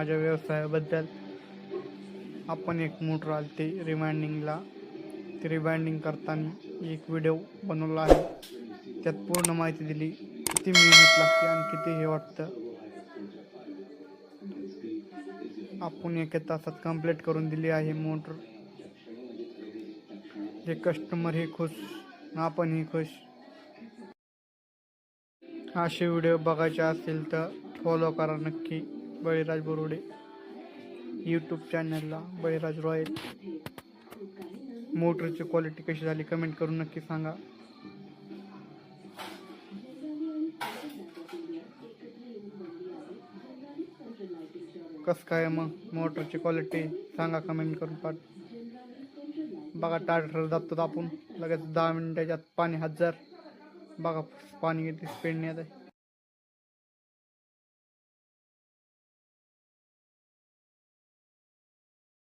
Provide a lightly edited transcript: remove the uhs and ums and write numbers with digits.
माझ्या व्यवसायाबद्दल. आपण एक मोटर आली ती रिमाइंडिंगला, ती रिमाइंडिंग करताना एक व्हिडिओ बनवला आहे. त्यात पूर्ण माहिती दिली, किती मेहनत लागते आणि किती हे वाटतं. आपण 1 तासात कंप्लीट करून दिली आहे मोटर. जे कस्टमर हे खुश, आपणही खुश. असे व्हिडिओ बघायचे असतील तर फॉलो करा नक्की बळीराज बोरुडे यूट्यूब चॅनलला, बळीराज रॉयल. मोटरची क्वालिटी कशी झाली कमेंट करून नक्की सांगा. कसं काय मग मोटरची क्वालिटी सांगा कमेंट करून. बघा टाटर दाबतो आपण लगेच 10 मिनिटाच्यात पाणी 1000. बघा पाणी किती स्पीडने येत आहे.